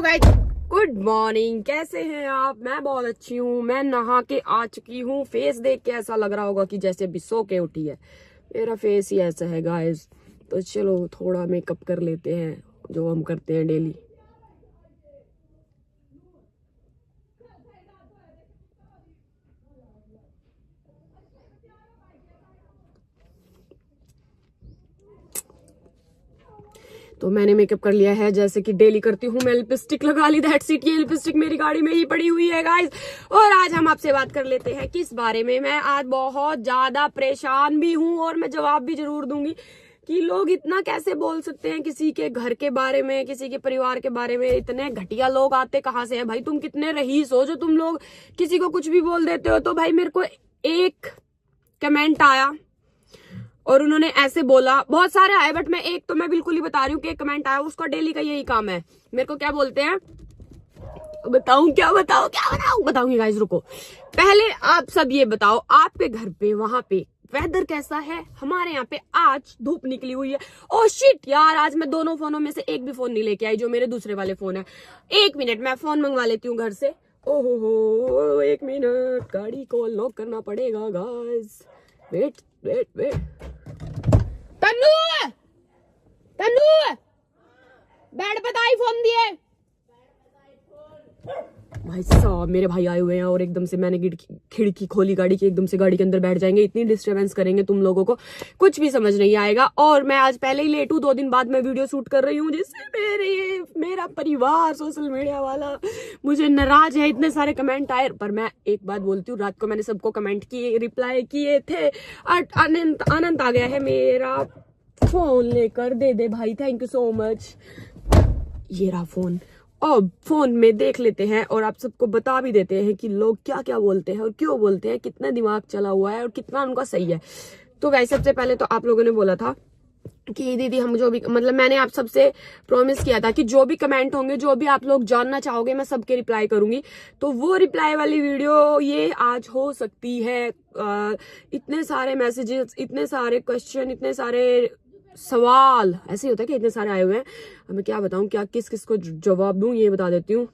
Guys, good morning. कैसे हैं आप? मैं बहुत अच्छी हूँ। मैं नहा के आ चुकी हूँ। फेस देख के ऐसा लग रहा होगा कि जैसे अभी सो के उठी है। मेरा फेस ही ऐसा है गाइस। तो चलो थोड़ा मेकअप कर लेते हैं, जो हम करते हैं डेली। तो मैंने मेकअप कर लिया है जैसे कि डेली करती हूँ। मैं लिपस्टिक लगा ली, दैट्स इट। ये लिपस्टिक मेरी गाड़ी में ही पड़ी हुई है गाइस। और आज हम आपसे बात कर लेते हैं किस बारे में। मैं आज बहुत ज्यादा परेशान भी हूँ और मैं जवाब भी जरूर दूंगी कि लोग इतना कैसे बोल सकते हैं किसी के घर के बारे में, किसी के परिवार के बारे में। इतने घटिया लोग आते कहाँ से हैं भाई? तुम कितने रईस हो जो तुम लोग किसी को कुछ भी बोल देते हो। तो भाई मेरे को एक कमेंट आया और उन्होंने ऐसे बोला, बहुत सारे आए बट मैं बिल्कुल ही बता रही हूँ कि एक कमेंट आया, उसका डेली का यही काम है। मेरे को क्या बोलते हैं, बताऊंगी गाइस, रुको। पहले आप सब ये बताओ, आपके घर पे वहां पे वेदर कैसा है? हमारे यहाँ पे आज धूप निकली हुई है। ओ शिट यार, आज मैं दोनों फोनों में से एक भी फोन नहीं लेके आई, जो मेरे दूसरे वाले फोन है। एक मिनट, मैं फोन मंगवा लेती हूँ घर से। ओहो, एक मिनट, गाड़ी को लॉक करना पड़ेगा गाइस। वेट, तन्नू बेड पे आईफोन दिए। भाई साहब, मेरे भाई आए हुए हैं और एकदम से मैंने खिड़की खोली गाड़ी की, एकदम से गाड़ी के अंदर बैठ जाएंगे। इतनी डिस्टरबेंस करेंगे तुम लोगों को, कुछ भी समझ नहीं आएगा। और मैं आज पहले ही लेट हूँ, 2 दिन बाद मैं वीडियो शूट कर रही हूँ, जिससे मेरा परिवार सोशल मीडिया वाला मुझे नाराज है। इतने सारे कमेंट आए, पर मैं एक बात बोलती हूँ, रात को मैंने सबको कमेंट किए, रिप्लाई किए थे। आनंद आ गया है मेरा फोन लेकर। दे भाई, थैंक यू सो मच। ये रहा फोन। और फोन में देख लेते हैं और आप सबको बता भी देते हैं कि लोग क्या क्या बोलते हैं और क्यों बोलते हैं, कितना दिमाग चला हुआ है और कितना उनका सही है। तो वैसे सबसे पहले तो आप लोगों ने बोला था कि दीदी हम जो भी, मतलब मैंने आप सबसे प्रॉमिस किया था कि जो भी कमेंट होंगे, जो भी आप लोग जानना चाहोगे, मैं सबके रिप्लाई करूंगी। तो वो रिप्लाई वाली वीडियो ये आज हो सकती है। इतने सारे मैसेजेस, इतने सारे क्वेश्चन, इतने सारे सवाल ऐसे होता है कि इतने सारे आए हुए हैं। मैं क्या बताऊं, क्या किस किस को जवाब दूं, ये बता देती हूँ।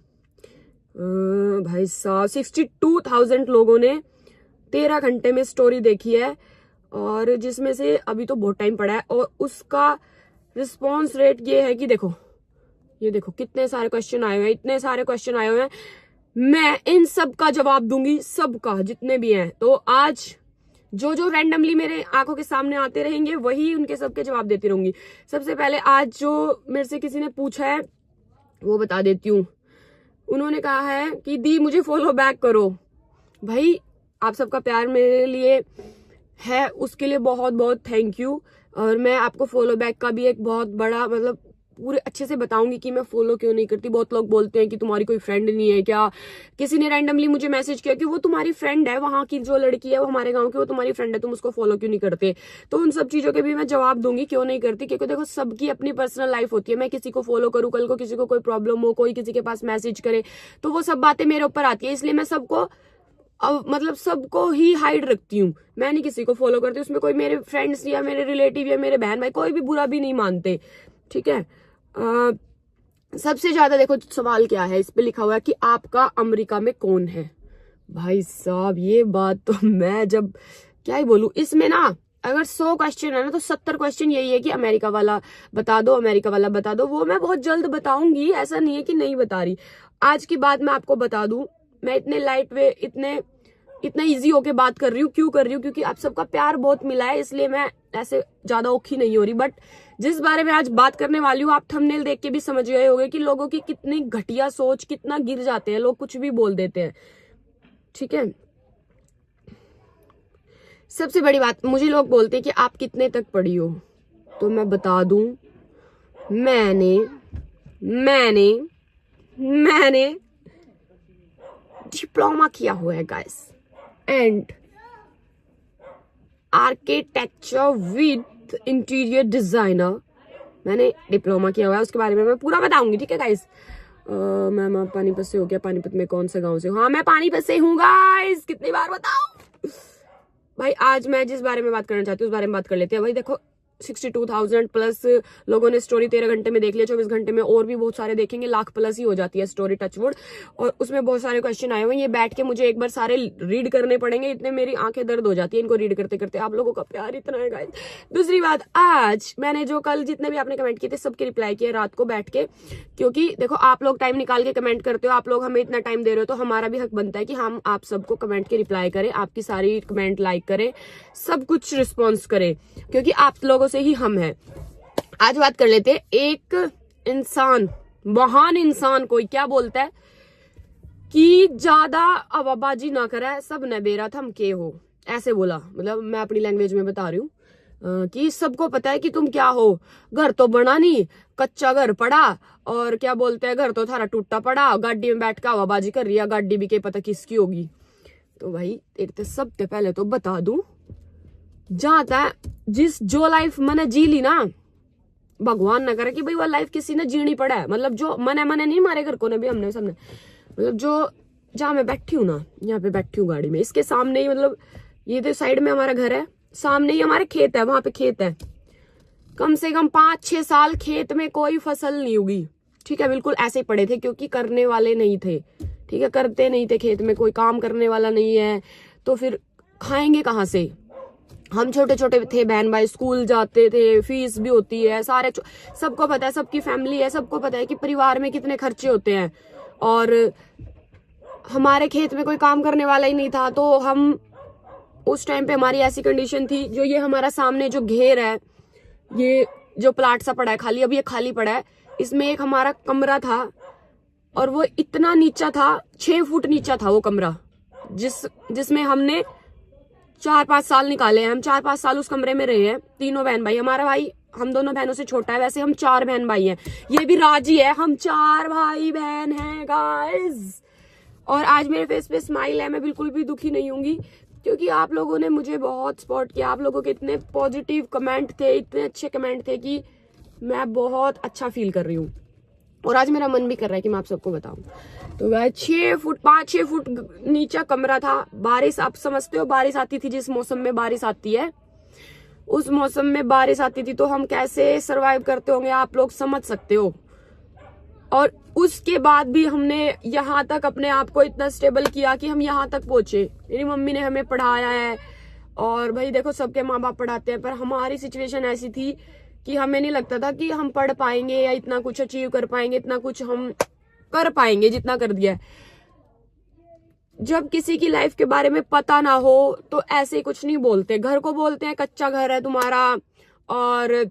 भाई साहब, 62,000 लोगों ने 13 घंटे में स्टोरी देखी है, और जिसमें से अभी तो बहुत टाइम पड़ा है। और उसका रिस्पॉन्स रेट ये है कि देखो, ये देखो कितने सारे क्वेश्चन आए हुए हैं, इतने सारे क्वेश्चन आए हुए हैं। मैं इन सब का जवाब दूंगी, सबका, जितने भी हैं। तो आज जो रैंडमली मेरे आंखों के सामने आते रहेंगे, वही उनके सबके जवाब देती रहूंगी। सबसे पहले आज जो मेरे से किसी ने पूछा है वो बता देती हूँ। उन्होंने कहा है कि दी मुझे फॉलो बैक करो। भाई आप सबका प्यार मेरे लिए है, उसके लिए बहुत बहुत थैंक यू। और मैं आपको फॉलो बैक का भी एक बहुत बड़ा, मतलब पूरे अच्छे से बताऊंगी कि मैं फॉलो क्यों नहीं करती। बहुत लोग बोलते हैं कि तुम्हारी कोई फ्रेंड नहीं है क्या? किसी ने रैंडमली मुझे मैसेज किया कि वो तुम्हारी फ्रेंड है, वहां की जो लड़की है वो हमारे गांव की, वो तुम्हारी फ्रेंड है, तुम उसको फॉलो क्यों नहीं करते? तो उन सब चीजों के भी मैं जवाब दूंगी क्यों नहीं करती, क्योंकि देखो सबकी अपनी पर्सनल लाइफ होती है। मैं किसी को फॉलो करूँ, कल को किसी को कोई प्रॉब्लम हो, कोई किसी के पास मैसेज करे, तो वो सब बातें मेरे ऊपर आती है। इसलिए मैं सबको, मतलब सबको ही हाइड रखती हूँ। मैं नहीं किसी को फॉलो करती। उसमें कोई मेरे फ्रेंड्स या मेरे रिलेटिव या मेरे बहन भाई कोई भी बुरा भी नहीं मानते, ठीक है। सबसे ज्यादा देखो सवाल क्या है, इस पे लिखा हुआ है कि आपका अमेरिका में कौन है। भाई साहब, ये बात तो मैं जब क्या ही बोलूं। इसमें ना अगर 100 क्वेश्चन है ना, तो 70 क्वेश्चन यही है कि अमेरिका वाला बता दो, अमेरिका वाला बता दो। वो मैं बहुत जल्द बताऊंगी, ऐसा नहीं है कि नहीं बता रही। आज की बात मैं आपको बता दूं, मैं इतने लाइट वे, इतना इजी होके बात कर रही हूँ। क्यों कर रही हूँ? क्योंकि आप सबका प्यार बहुत मिला है, इसलिए मैं ऐसे ज्यादा औखी नहीं हो रही। बट जिस बारे में आज बात करने वाली हूँ, आप थंबनेल देख के भी समझ गए होंगे कि लोगों की कितनी घटिया सोच, कितना गिर जाते हैं लोग, कुछ भी बोल देते हैं, ठीक है। सबसे बड़ी बात, मुझे लोग बोलते हैं कि आप कितने तक पढ़ी हो, तो मैं बता दूं, मैंने डिप्लोमा किया हुआ है guys, and architecture with interior designer, मैंने डिप्लोमा किया हुआ है। उसके बारे में मैं पूरा बताऊंगी, ठीक है गाइस। मैम पानीपत से हो क्या? पानीपत में कौन सा गांव से? हाँ, मैं पानीपत से हूँ गाइस, कितनी बार बताऊं। भाई आज मैं जिस बारे में बात करना चाहती हूँ उस बारे में बात कर लेते हैं। भाई देखो, 62,000 प्लस लोगों ने स्टोरी 13 घंटे में देख लिया, 24 घंटे में और भी बहुत सारे देखेंगे, लाख प्लस ही हो जाती है स्टोरी, टचवुड। और उसमें बहुत सारे क्वेश्चन आए हुए हैं, ये बैठ के मुझे एक बार सारे रीड करने पड़ेंगे, इतने मेरी आंखें दर्द हो जाती है इनको रीड करते करते। आप लोगों का प्यार इतना है गाइस। दूसरी बात, आज मैंने जो कल जितने भी आपने कमेंट किए थे सबके रिप्लाई किए रात को बैठ के, क्योंकि देखो आप लोग टाइम निकाल के कमेंट करते हो, आप लोग हमें इतना टाइम दे रहे हो, तो हमारा भी हक बनता है कि हम आप सबको कमेंट के रिप्लाई करें, आपकी सारी कमेंट लाइक करें, सब कुछ रिस्पॉन्स करें, क्योंकि आप लोगों से ही हम हैं। आज बात कर लेते हैं, एक इंसान, महान इंसान कोई क्या बोलता है कि ज्यादा हवाबाजी ना करे, सब न बेरा थम के हो, ऐसे बोला। मतलब मैं अपनी लैंग्वेज में बता रही हूँ कि सबको पता है कि तुम क्या हो, घर तो बना नहीं, कच्चा घर पड़ा, और क्या बोलते हैं घर तो थारा टूटा पड़ा, गाड़ी में बैठ के हवाबाजी कर रही है, गाड़ी भी क्या पता किसकी होगी। तो भाई एक तो सबसे पहले तो बता दूं, जाता जो लाइफ मैंने जी ली ना, भगवान ना करे कि भाई वो लाइफ किसी ने जीनी पड़ा है। मतलब जो मने नहीं, मारे घर को ने भी हमने सबने, मतलब जो जहां मैं बैठी हूँ ना, यहाँ पे बैठी हूँ गाड़ी में, इसके सामने ही, मतलब ये तो साइड में हमारा घर है, सामने ही हमारे खेत है, वहां पे खेत है, कम से कम 5-6 साल खेत में कोई फसल नहीं उगी, ठीक है, बिल्कुल ऐसे ही पड़े थे, क्योंकि करने वाले नहीं थे, ठीक है, करते नहीं थे, खेत में कोई काम करने वाला नहीं है, तो फिर खाएंगे कहाँ से। हम छोटे छोटे थे, बहन भाई स्कूल जाते थे, फीस भी होती है, सारे सबको पता है, सबकी फैमिली है, सबको पता है कि परिवार में कितने खर्चे होते हैं, और हमारे खेत में कोई काम करने वाला ही नहीं था। तो हम उस टाइम पे हमारी ऐसी कंडीशन थी, जो ये हमारा सामने जो घेर है, ये जो प्लाट सा पड़ा है खाली, अब ये खाली पड़ा है, इसमें एक हमारा कमरा था, और वो इतना नीचा था, 6 फुट नीचा था वो कमरा, जिसमें हमने 4-5 साल निकाले हैं। हम 4-5 साल उस कमरे में रहे हैं, तीनों बहन भाई। हमारा भाई हम दोनों बहनों से छोटा है, वैसे हम 4 बहन भाई हैं, ये भी राजी है, हम 4 भाई बहन हैं गाइस। और आज मेरे फेस पे स्माइल है, मैं बिल्कुल भी दुखी नहीं होंगी, क्योंकि आप लोगों ने मुझे बहुत सपोर्ट किया, आप लोगों के इतने पॉजिटिव कमेंट थे, इतने अच्छे कमेंट थे कि मैं बहुत अच्छा फील कर रही हूँ, और आज मेरा मन भी कर रहा है कि मैं आप सबको बताऊं। तो गाइस 5-6 फुट नीचा कमरा था, बारिश आप समझते हो, बारिश आती थी, जिस मौसम में बारिश आती है, उस मौसम में बारिश आती थी, तो हम कैसे सरवाइव करते होंगे आप लोग समझ सकते हो। और उसके बाद भी हमने यहाँ तक अपने आप को इतना स्टेबल किया कि हम यहाँ तक पहुंचे। मेरी मम्मी ने हमें पढ़ाया है, और भाई देखो सबके माँ बाप पढ़ाते हैं, पर हमारी सिचुएशन ऐसी थी कि हमें नहीं लगता था कि हम पढ़ पाएंगे या इतना कुछ अचीव कर पाएंगे, इतना कुछ हम कर पाएंगे जितना कर दिया है। जब किसी की लाइफ के बारे में पता ना हो तो ऐसे कुछ नहीं बोलते, घर को बोलते हैं कच्चा घर है तुम्हारा और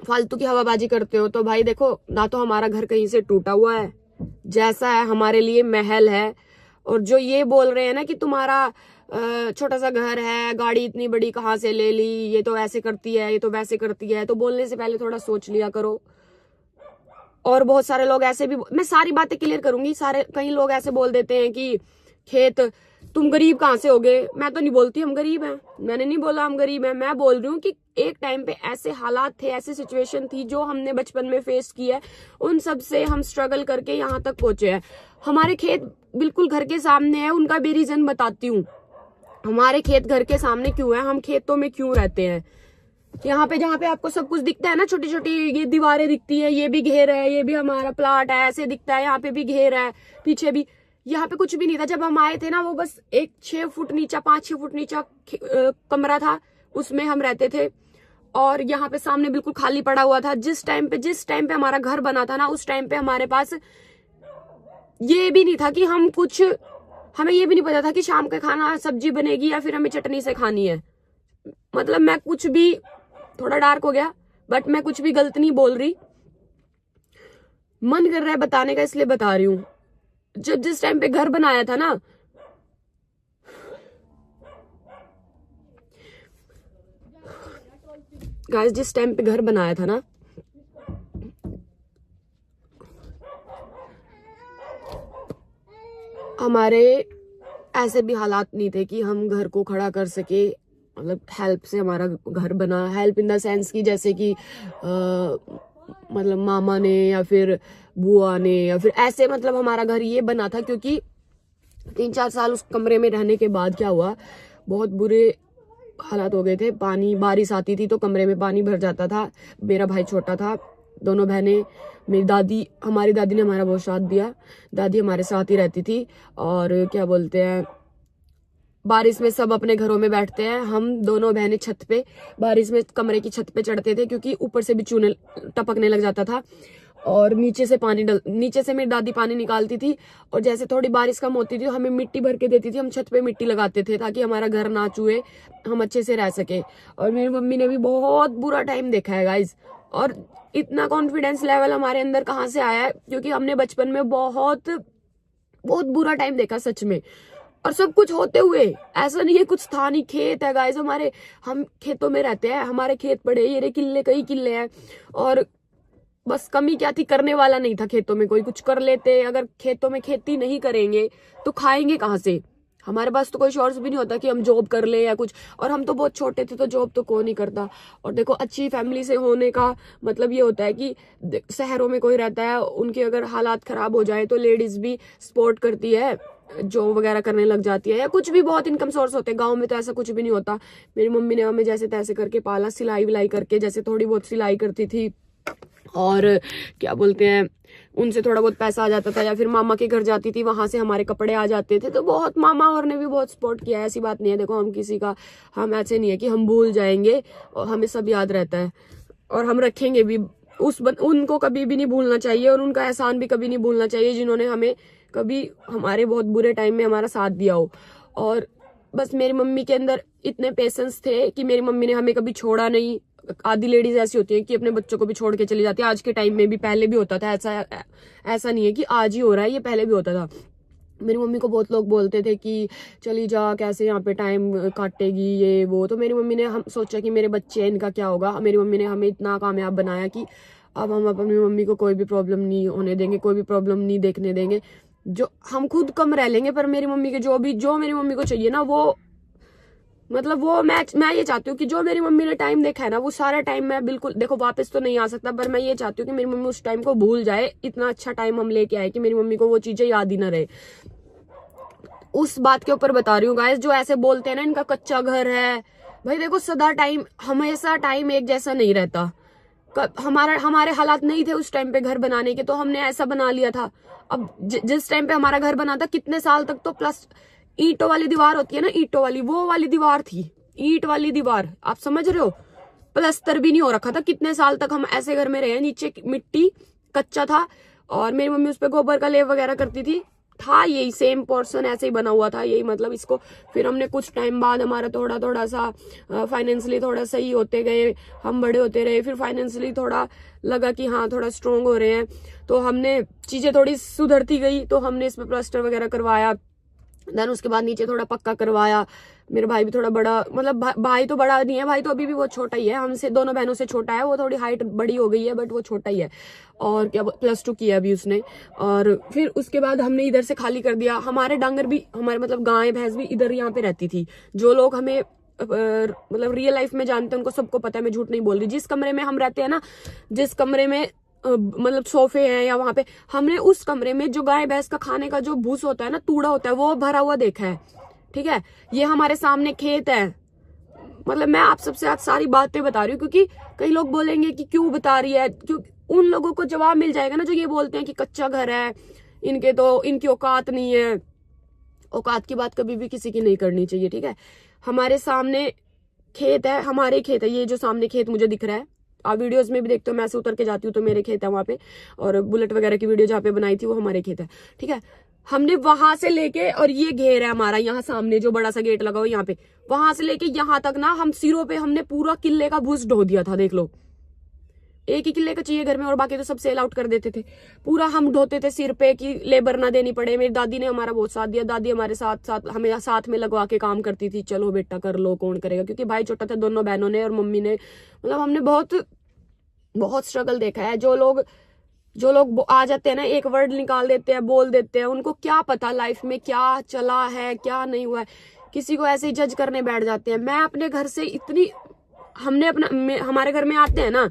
फालतू की हवाबाजी करते हो। तो भाई देखो, ना तो हमारा घर कहीं से टूटा हुआ है, जैसा है हमारे लिए महल है। और जो ये बोल रहे हैं ना कि तुम्हारा छोटा सा घर है, गाड़ी इतनी बड़ी कहाँ से ले ली, ये तो ऐसे करती है, ये तो वैसे करती है, तो बोलने से पहले थोड़ा सोच लिया करो। और बहुत सारे लोग ऐसे भी, मैं सारी बातें क्लियर करूंगी, कई लोग ऐसे बोल देते हैं कि खेत तुम गरीब कहाँ से होगे। मैं तो नहीं बोलती हम गरीब हैं, मैंने नहीं बोला हम गरीब हैं, मैं बोल रही हूँ कि एक टाइम पे ऐसे हालात थे, ऐसी सिचुएशन थी जो हमने बचपन में फेस की है, उन सब से हम स्ट्रगल करके यहाँ तक पहुंचे हैं। हमारे खेत बिल्कुल घर के सामने है, उनका भी रीजन बताती हूँ। हमारे खेत घर के सामने क्यों है, हम खेतों में क्यों रहते हैं। यहाँ पे जहाँ पे आपको सब कुछ दिखता है ना, छोटी छोटी ये दीवारें दिखती है, ये भी घेर है, ये भी हमारा प्लाट है, ऐसे दिखता है, यहाँ पे भी घेर है, पीछे भी। यहाँ पे कुछ भी नहीं था जब हम आए थे ना, वो बस एक 6 फुट नीचा 5-6 फुट नीचा कमरा था, उसमें हम रहते थे। और यहाँ पे सामने बिल्कुल खाली पड़ा हुआ था। जिस टाइम पे हमारा घर बना था ना, उस टाइम पे हमारे पास ये भी नहीं था कि हमें ये भी नहीं पता था कि शाम का खाना सब्जी बनेगी या फिर हमें चटनी से खानी है। मतलब मैं कुछ भी, थोड़ा डार्क हो गया बट मैं कुछ भी गलत नहीं बोल रही, मन कर रहा है बताने का इसलिए बता रही हूँ। जिस टाइम पे घर बनाया था ना, गाइस, जिस टाइम पे घर बनाया था ना, हमारे ऐसे भी हालात नहीं थे कि हम घर को खड़ा कर सके। मतलब हेल्प से हमारा घर बना, हेल्प इन द सेंस की जैसे कि मतलब मामा ने या फिर बुआ ने या फिर ऐसे, मतलब हमारा घर ये बना था। क्योंकि 3-4 साल उस कमरे में रहने के बाद क्या हुआ, बहुत बुरे हालात हो गए थे। पानी, बारिश आती थी तो कमरे में पानी भर जाता था। मेरा भाई छोटा था, दोनों बहनें, मेरी दादी, हमारी दादी ने हमारा बहुत साथ दिया। दादी हमारे साथ ही रहती थी। और क्या बोलते हैं, बारिश में सब अपने घरों में बैठते हैं, हम दोनों बहनें छत पे, बारिश में कमरे की छत पे चढ़ते थे क्योंकि ऊपर से भी चूने टपकने लग जाता था और नीचे से मेरी दादी पानी निकालती थी और जैसे थोड़ी बारिश कम होती थी तो हमें मिट्टी भर के देती थी। हम छत पे मिट्टी लगाते थे ताकि हमारा घर ना चूहे, हम अच्छे से रह सके। और मेरी मम्मी ने भी बहुत बुरा टाइम देखा है गाइज। और इतना कॉन्फिडेंस लेवल हमारे अंदर कहाँ से आया है, क्योंकि हमने बचपन में बहुत बहुत बुरा टाइम देखा सच में। और सब कुछ होते हुए ऐसा नहीं है कुछ था नहीं। खेत है गाइस हमारे, हम खेतों में रहते हैं, हमारे खेत पड़े, ये किले, कई किले हैं। और बस कमी क्या थी, करने वाला नहीं था खेतों में कोई। कुछ कर लेते, अगर खेतों में खेती नहीं करेंगे तो खाएंगे कहाँ से। हमारे पास तो कोई सोर्स भी नहीं होता कि हम जॉब कर ले या कुछ। और हम तो बहुत छोटे थे तो जॉब तो कोई नहीं करता। और देखो, अच्छी फैमिली से होने का मतलब ये होता है कि शहरों में कोई रहता है, उनके अगर हालात खराब हो जाए तो लेडीज भी सपोर्ट करती है, जॉब वगैरह करने लग जाती है या कुछ भी, बहुत इनकम सोर्स होते हैं। गांव में तो ऐसा कुछ भी नहीं होता। मेरी मम्मी ने हमें जैसे तैसे करके पाला, सिलाई विलाई करके, जैसे थोड़ी बहुत सिलाई करती थी और क्या बोलते हैं, उनसे थोड़ा बहुत पैसा आ जाता था या फिर मामा के घर जाती थी, वहां से हमारे कपड़े आ जाते थे। तो बहुत मामा और ने भी बहुत सपोर्ट किया है, ऐसी बात नहीं है। देखो, हम किसी का, हम ऐसे नहीं है कि हम भूल जाएंगे, और हमें सब याद रहता है और हम रखेंगे भी। उनको कभी भी नहीं भूलना चाहिए और उनका एहसान भी कभी नहीं भूलना चाहिए, जिन्होंने हमें कभी हमारे बहुत बुरे टाइम में हमारा साथ दिया हो। और बस मेरी मम्मी के अंदर इतने पेशेंस थे कि मेरी मम्मी ने हमें कभी छोड़ा नहीं। आधी लेडीज ऐसी होती हैं कि अपने बच्चों को भी छोड़ के चली जाती है। आज के टाइम में भी, पहले भी होता था ऐसा नहीं है कि आज ही हो रहा है, ये पहले भी होता था। मेरी मम्मी को बहुत लोग बोलते थे कि चली जा, कैसे यहाँ पे टाइम काटेगी, ये वो। तो मेरी मम्मी ने हम सोचा कि मेरे बच्चे हैं, इनका क्या होगा। मेरी मम्मी ने हमें इतना कामयाब बनाया कि अब हम अपनी मम्मी को कोई भी प्रॉब्लम नहीं होने देंगे, कोई भी प्रॉब्लम नहीं देखने देंगे। जो हम खुद कम रह लेंगे पर मेरी मम्मी के जो मेरी मम्मी को चाहिए ना, वो मतलब वो मैं ये चाहती हूँ कि जो मेरी मम्मी ने टाइम देखा है ना, वो सारा टाइम मैं बिल्कुल, देखो वापस तो नहीं आ सकता, पर मैं ये चाहती हूँ कि मेरी मम्मी उस टाइम को भूल जाए। इतना अच्छा टाइम हम लेके आए कि मेरी मम्मी को वो चीजें याद ही ना रहे। उस बात के ऊपर बता रही हूँ गाइस, जो ऐसे बोलते हैं ना इनका कच्चा घर है। भाई देखो, हमेशा टाइम एक जैसा नहीं रहता। हमारे हालात नहीं थे उस टाइम पे घर बनाने के, तो हमने ऐसा बना लिया था। अब जिस टाइम पे हमारा घर बना था, कितने साल तक तो प्लस ईंटों वाली दीवार होती है ना, ईंटों वाली, वो वाली दीवार थी, ईंट वाली दीवार, आप समझ रहे हो। प्लस्तर भी नहीं हो रखा था। कितने साल तक हम ऐसे घर में रहे, नीचे मिट्टी, कच्चा था और मेरी मम्मी उस पर गोबर का लेप वगैरह करती थी। था यही सेम पोर्शन, ऐसे ही बना हुआ था यही, मतलब इसको फिर हमने कुछ टाइम बाद हमारा थोड़ा सा फाइनेंशियली थोड़ा सही होते गए, हम बड़े होते रहे, फिर फाइनेंशियली थोड़ा लगा कि हाँ थोड़ा स्ट्रोंग हो रहे हैं, तो हमने चीजें थोड़ी सुधरती गई, तो हमने इसमें प्लास्टर वगैरह करवाया। देन उसके बाद नीचे थोड़ा पक्का करवाया। मेरा भाई भी थोड़ा बड़ा, मतलब भाई तो बड़ा नहीं है, भाई तो अभी भी बहुत छोटा ही है, हमसे दोनों बहनों से छोटा है। वो थोड़ी हाइट बड़ी हो गई है बट वो छोटा ही है। और क्या +2 किया अभी उसने। और फिर उसके बाद हमने इधर से खाली कर दिया। हमारे डांगर भी, हमारे मतलब गाय भैंस भी इधर यहाँ पे रहती थी। जो लोग हमें मतलब रियल लाइफ में जानते हैं उनको सबको पता है, मैं झूठ नहीं बोल रही। जिस कमरे में हम रहते हैं ना, जिस कमरे में मतलब सोफे हैं या वहां पे, हमने उस कमरे में जो गाय भैंस का खाने का जो भूस होता है ना, तूड़ा होता है, वो भरा हुआ देखा है। ठीक है, ये हमारे सामने खेत है। मतलब मैं आप सबसे आज सारी बातें बता रही हूँ क्योंकि कई लोग बोलेंगे कि क्यों बता रही है, क्योंकि उन लोगों को जवाब मिल जाएगा ना जो ये बोलते हैं कि कच्चा घर है, इनकी औकात नहीं है। औकात की बात कभी भी किसी की नहीं करनी चाहिए। ठीक है, हमारे सामने खेत है, हमारे खेत है। ये जो सामने खेत मुझे दिख रहा है, आप वीडियोस में भी देखते हो, मैं ऐसे उतर के जाती हूँ तो मेरे खेत है वहां पे। और बुलेट वगैरह की वीडियो जहाँ पे बनाई थी वो हमारे खेत है। ठीक है, हमने वहां से लेके, और ये घेर है हमारा, यहाँ सामने जो बड़ा सा गेट लगा हुआ यहाँ पे, वहां से लेके यहाँ तक ना, हम सिरों पे हमने पूरा किले का भूस ढो दिया था। देख लो, एक ही किले का चाहिए घर में और बाकी तो सब सेल आउट कर देते थे। पूरा हम ढोते थे सिर पे कि लेबर ना देनी पड़े। मेरी दादी ने हमारा बहुत साथ दिया। दादी हमारे साथ हमें साथ में लगवा के काम करती थी, चलो बेटा कर लो, कौन करेगा, क्योंकि भाई छोटा था, दोनों बहनों ने और मम्मी ने, मतलब हमने बहुत स्ट्रगल देखा है। जो लोग आ जाते हैं ना, एक वर्ड निकाल देते हैं, बोल देते हैं, उनको क्या पता लाइफ में क्या चला है क्या नहीं हुआ है। किसी को ऐसे ही जज करने बैठ जाते हैं। मैं अपने घर से इतनी, हमारे घर में आते हैं ना,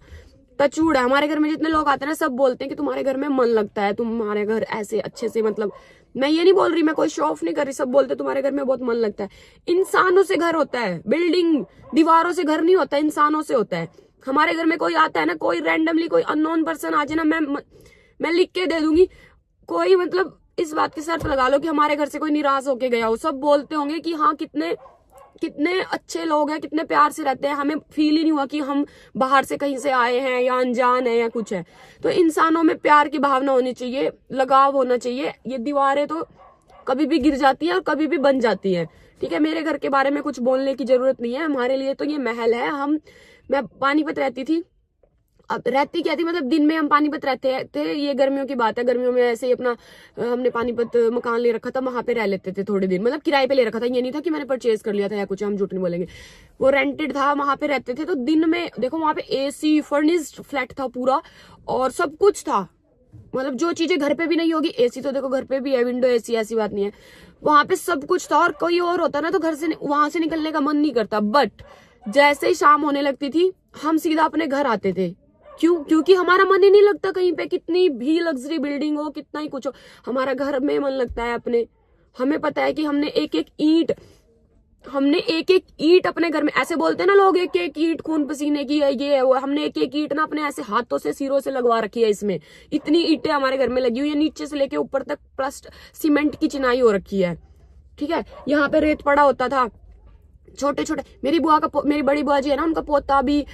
टचवुड है, हमारे घर में जितने लोग आते हैं ना सब बोलते हैं कि तुम्हारे घर में मन लगता है, तुम्हारे घर ऐसे अच्छे से, मतलब मैं ये नहीं बोल रही, मैं कोई शो ऑफ नहीं कर रही, सब बोलते तुम्हारे घर में बहुत मन लगता है। इंसानों से घर होता है, बिल्डिंग दीवारों से घर नहीं होता, इंसानों से होता है। हमारे घर में कोई आता है ना, कोई रैंडमली कोई अननोन पर्सन आ जाए ना, मैं लिख के दे दूंगी, कोई मतलब इस बात की शर्त लगा लो कि हमारे घर से कोई निराश होके गया हो, सब बोलते होंगे कि हाँ कितने कितने अच्छे लोग हैं, कितने प्यार से रहते हैं, हमें फील ही नहीं हुआ कि हम बाहर से कहीं से आए हैं या अनजान है या कुछ है। तो इंसानों में प्यार की भावना होनी चाहिए, लगाव होना चाहिए। ये दीवारें तो कभी भी गिर जाती है और कभी भी बन जाती है, ठीक है। मेरे घर के बारे में कुछ बोलने की जरूरत नहीं है, हमारे लिए तो ये महल है। मैं पानीपत रहती थी, अब रहती क्या थी, मतलब दिन में हम पानीपत रहते थे, ये गर्मियों की बात है, गर्मियों में ऐसे ही अपना हमने पानीपत मकान ले रखा था, वहां पे रह लेते थे थोड़े दिन, मतलब किराए पे ले रखा था, ये नहीं था कि मैंने परचेज कर लिया था या कुछ, हम झूठ नहीं बोलेंगे, वो रेंटेड था, वहां पे रहते थे। तो दिन में देखो वहां पे एसी फर्निश्ड फ्लैट था पूरा, और सब कुछ था, मतलब जो चीजें घर पे भी नहीं होगी, एसी तो देखो घर पे भी है, विंडो एसी, ऐसी बात नहीं है, वहां पे सब कुछ था। और कोई और होता ना तो घर से वहां से निकलने का मन नहीं करता, बट जैसे ही शाम होने लगती थी हम सीधा अपने घर आते थे। क्योंकि हमारा मन ही नहीं लगता कहीं पे, कितनी भी लग्जरी बिल्डिंग हो, कितना ही कुछ हो, हमारा घर में मन लगता है अपने। हमें पता है कि हमने एक एक ईंट अपने घर में, ऐसे बोलते हैं ना लोग, एक एक ईंट खून पसीने की है, ये है वो, हमने एक एक ईंट ना अपने ऐसे हाथों से सिरों से लगवा रखी है। इसमें इतनी ईंटें हमारे घर में लगी हुई है, नीचे से लेके ऊपर तक प्लस सीमेंट की चिनाई हो रखी है, ठीक है। यहाँ पे रेत पड़ा होता था, छोटे छोटे, मेरी बड़ी बुआ जी है ना, उनका पोता भी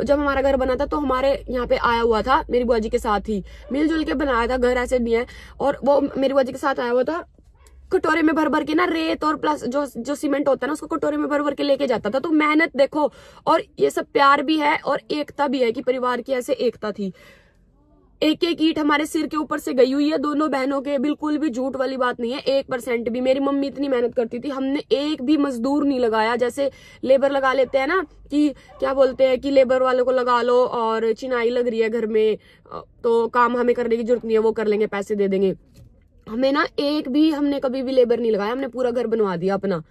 जब हमारा घर बना था तो हमारे यहाँ पे आया हुआ था, मेरी बुआ जी के साथ ही मिलजुल के बनाया था घर, ऐसे नहीं है। और वो मेरी बुआ जी के साथ आया हुआ था, कटोरे में भर भर के ना रेत और प्लस जो सीमेंट होता है ना, उसको कटोरे में भर भर के लेके जाता था। तो मेहनत देखो, और ये सब प्यार भी है और एकता भी है कि परिवार की ऐसे एकता थी। एक एक ईंट हमारे सिर के ऊपर से गई हुई है, दोनों बहनों के, बिल्कुल भी झूठ वाली बात नहीं है, 1% भी। मेरी मम्मी इतनी मेहनत करती थी, हमने एक भी मजदूर नहीं लगाया, जैसे लेबर लगा लेते हैं ना, कि क्या बोलते हैं कि लेबर वालों को लगा लो और चिनाई लग रही है घर में तो काम हमें करने की जरूरत नहीं है, वो कर लेंगे, पैसे दे देंगे। हमें ना एक भी, हमने कभी भी लेबर नहीं लगाया, हमने पूरा घर बनवा दिया अपना।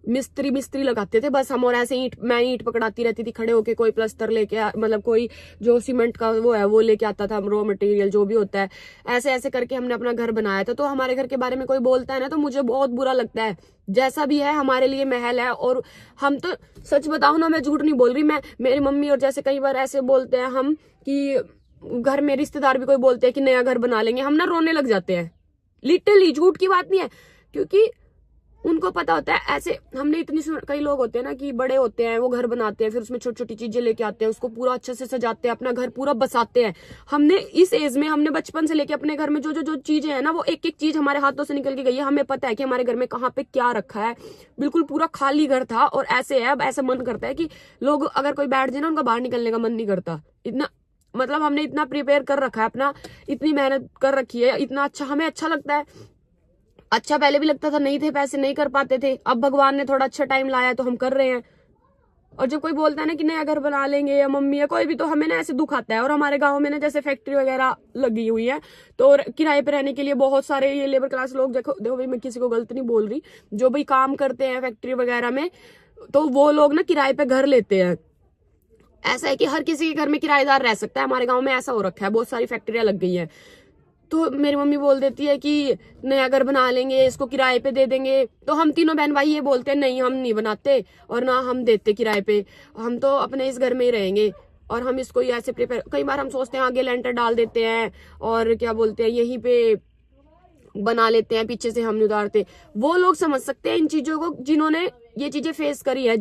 मिस्त्री लगाते थे बस हम, और ऐसे मैं ईंट पकड़ाती रहती थी खड़े होके, कोई प्लस्तर लेके मतलब कोई जो सीमेंट का वो है वो लेके आता था, रॉ मटेरियल जो भी होता है, ऐसे ऐसे करके हमने अपना घर बनाया था। तो हमारे घर के बारे में कोई बोलता है ना तो मुझे बहुत बुरा लगता है, जैसा भी है हमारे लिए महल है। और हम तो सच बताऊं ना, मैं झूठ नहीं बोल रही, मेरी मम्मी और जैसे कई बार ऐसे बोलते हैं हम कि घर में रिश्तेदार भी कोई बोलते हैं कि नया घर बना लेंगे, हम ना रोने लग जाते हैं, लिटरली, झूठ की बात नहीं है। क्योंकि उनको पता होता है, ऐसे हमने इतनी, कई लोग होते हैं ना कि बड़े होते हैं, वो घर बनाते हैं, फिर उसमें छोटी छोटी चीजें लेके आते हैं, उसको पूरा अच्छे से सजाते हैं, अपना घर पूरा बसाते हैं। हमने इस एज में, हमने बचपन से लेके अपने घर में जो चीजें हैं ना, वो एक एक चीज हमारे हाथों से निकल के गई है। हमें पता है कि हमारे घर में कहाँ पे क्या रखा है, बिल्कुल पूरा खाली घर था और ऐसे है। अब ऐसा मन करता है कि लोग अगर कोई बैठ जाए ना, उनका बाहर निकलने का मन नहीं करता, इतना मतलब हमने इतना प्रिपेयर कर रखा है अपना, इतनी मेहनत कर रखी है, इतना अच्छा, हमें अच्छा लगता है। अच्छा पहले भी लगता था, नहीं थे पैसे, नहीं कर पाते थे, अब भगवान ने थोड़ा अच्छा टाइम लाया तो हम कर रहे हैं। और जब कोई बोलता है ना कि नया घर बना लेंगे, या मम्मी या कोई भी, तो हमें ना ऐसे दुख आता है। और हमारे गांव में ना जैसे फैक्ट्री वगैरह लगी हुई है, तो किराए पे रहने के लिए बहुत सारे ये लेबर क्लास लोग, देखो भाई मैं किसी को गलत नहीं बोल रही, जो भाई काम करते हैं फैक्ट्री वगैरह में, तो वो लोग ना किराए पे घर लेते हैं। ऐसा है कि हर किसी के घर में किराएदार रह सकता है, हमारे गाँव में ऐसा हो रखा है, बहुत सारी फैक्ट्रियां लग गई है। तो मेरी मम्मी बोल देती है कि नया घर बना लेंगे, इसको किराए पे दे देंगे। तो हम तीनों बहन भाई ये बोलते हैं, नहीं हम नहीं बनाते और ना हम देते किराए पे, हम तो अपने इस घर में ही रहेंगे। और हम इसको ही ऐसे प्रिपेयर, कई बार हम सोचते हैं आगे लेंटर डाल देते हैं और क्या बोलते हैं यहीं पे बना लेते हैं, पीछे से हम नहीं उतारते। वो लोग समझ सकते हैं इन चीजों को जिन्होंने ये चीजें फेस करी है,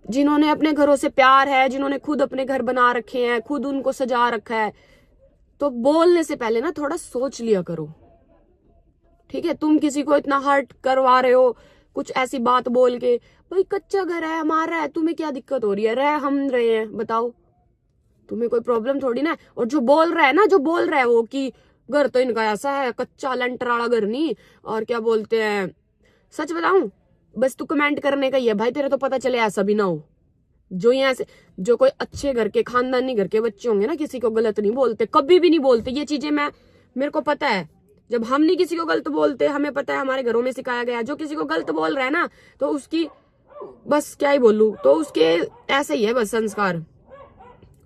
जिन्होंने अपने घरों से प्यार है, जिन्होंने खुद अपने घर बना रखे हैं, खुद उनको सजा रखा है। तो बोलने से पहले ना थोड़ा सोच लिया करो, ठीक है। तुम किसी को इतना हर्ट करवा रहे हो कुछ ऐसी बात बोल के, भाई कच्चा घर है हमारा है, तुम्हें क्या दिक्कत हो रही है, हम रहे हैं, बताओ तुम्हें कोई प्रॉब्लम थोड़ी ना है। और जो बोल रहा है वो कि घर तो इनका ऐसा है, कच्चा लेंटर वाला घर नहीं, और क्या बोलते हैं, सच बताऊं, बस तू कमेंट करने का ही है भाई, तेरे तो पता चले ऐसा भी ना हो। जो यहाँ से, जो कोई अच्छे घर के, खानदानी घर के बच्चे होंगे ना, किसी को गलत नहीं बोलते, कभी भी नहीं बोलते। ये चीजें मेरे को पता है, जब हम नहीं किसी को गलत बोलते, हमें पता है, हमारे घरों में सिखाया गया। जो किसी को गलत बोल रहा है ना, तो उसकी बस क्या ही बोलूं, तो उसके ऐसे ही है बस संस्कार,